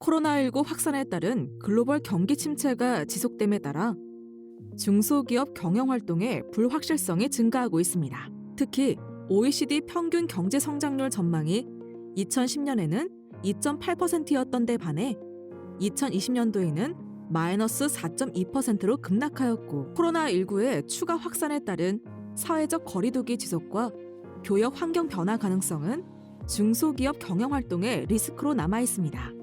코로나19 확산에 따른 글로벌 경기 침체가 지속됨에 따라 중소기업 경영 활동의 불확실성이 증가하고 있습니다. 특히 OECD 평균 경제 성장률 전망이 2010년에는 2.8%였던 데 반해 2020년도에는 마이너스 4.2%로 급락하였고, 코로나19의 추가 확산에 따른 사회적 거리두기 지속과 교역 환경 변화 가능성은 중소기업 경영 활동의 리스크로 남아 있습니다.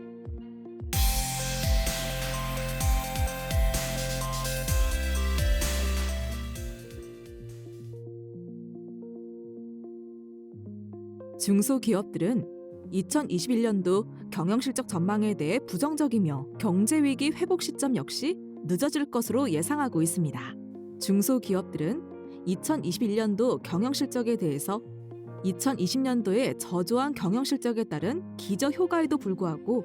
중소기업들은 2021년도 경영실적 전망에 대해 부정적이며 경제위기 회복 시점 역시 늦어질 것으로 예상하고 있습니다. 중소기업들은 2021년도 경영실적에 대해서 2020년도의 저조한 경영실적에 따른 기저효과에도 불구하고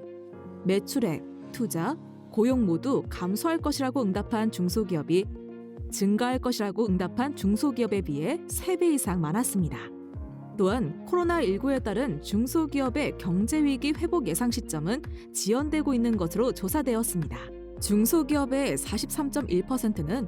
매출액, 투자, 고용 모두 감소할 것이라고 응답한 중소기업이 증가할 것이라고 응답한 중소기업에 비해 3배 이상 많았습니다. 또한 코로나19에 따른 중소기업의 경제위기 회복 예상 시점은 지연되고 있는 것으로 조사되었습니다. 중소기업의 43.1%는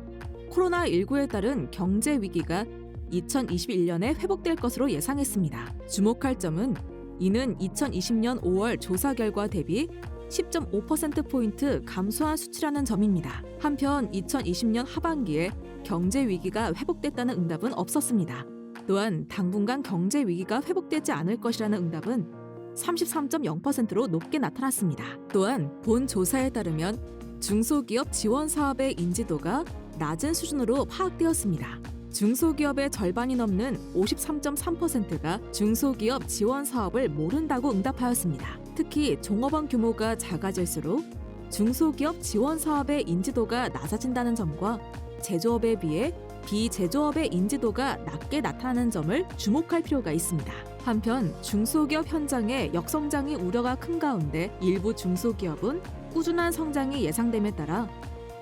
코로나19에 따른 경제위기가 2021년에 회복될 것으로 예상했습니다. 주목할 점은 이는 2020년 5월 조사 결과 대비 10.5%포인트 감소한 수치라는 점입니다. 한편 2020년 하반기에 경제위기가 회복됐다는 응답은 없었습니다. 또한 당분간 경제 위기가 회복되지 않을 것이라는 응답은 33.0%로 높게 나타났습니다. 또한 본 조사에 따르면 중소기업 지원 사업의 인지도가 낮은 수준으로 파악되었습니다. 중소기업의 절반이 넘는 53.3%가 중소기업 지원 사업을 모른다고 응답하였습니다. 특히 종업원 규모가 작아질수록 중소기업 지원 사업의 인지도가 낮아진다는 점과 제조업에 비해 비제조업의 인지도가 낮게 나타나는 점을 주목할 필요가 있습니다. 한편 중소기업 현장의 역성장의 우려가 큰 가운데 일부 중소기업은 꾸준한 성장이 예상됨에 따라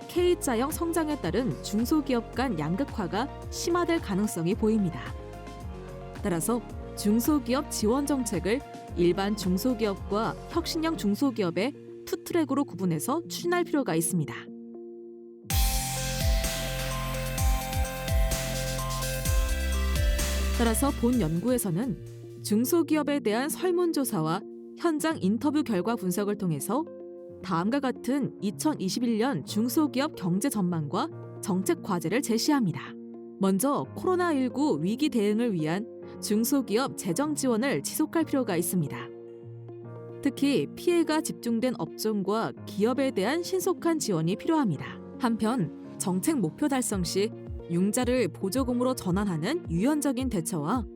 K자형 성장에 따른 중소기업 간 양극화가 심화될 가능성이 보입니다. 따라서 중소기업 지원 정책을 일반 중소기업과 혁신형 중소기업의 투 트랙으로 구분해서 추진할 필요가 있습니다. 따라서 본 연구에서는 중소기업에 대한 설문조사와 현장 인터뷰 결과 분석을 통해서 다음과 같은 2021년 중소기업 경제 전망과 정책 과제를 제시합니다. 먼저 코로나19 위기 대응을 위한 중소기업 재정 지원을 지속할 필요가 있습니다. 특히 피해가 집중된 업종과 기업에 대한 신속한 지원이 필요합니다. 한편 정책 목표 달성 시 융자를 보조금으로 전환하는 유연적인 대처와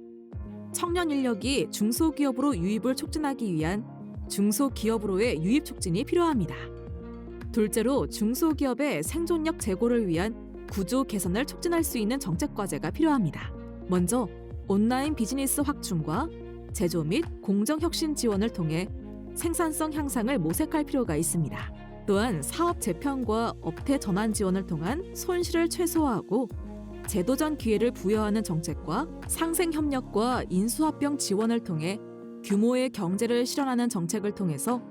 청년 인력이 중소기업으로 유입을 촉진하기 위한 중소기업으로의 유입 촉진이 필요합니다. 둘째로 중소기업의 생존력 제고를 위한 구조 개선을 촉진할 수 있는 정책 과제가 필요합니다. 먼저 온라인 비즈니스 확충과 제조 및 공정혁신 지원을 통해 생산성 향상을 모색할 필요가 있습니다. 또한 사업 재편과 업태 전환 지원을 통한 손실을 최소화하고 재도전 기회를 부여하는 정책과 상생협력과 인수합병 지원을 통해 규모의 경제를 실현하는 정책을 통해서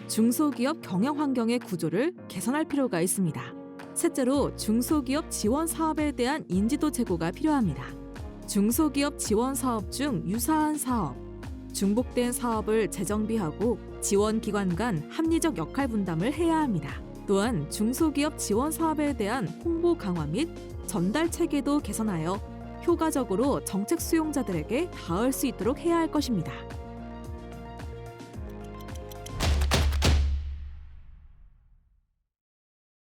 중소기업 경영 환경의 구조를 개선할 필요가 있습니다. 셋째로 중소기업 지원 사업에 대한 인지도 제고가 필요합니다. 중소기업 지원 사업 중 유사한 사업, 중복된 사업을 재정비하고 지원 기관 간 합리적 역할 분담을 해야 합니다. 또한 중소기업 지원 사업에 대한 홍보 강화 및 전달 체계도 개선하여 효과적으로 정책 수용자들에게 닿을 수 있도록 해야 할 것입니다.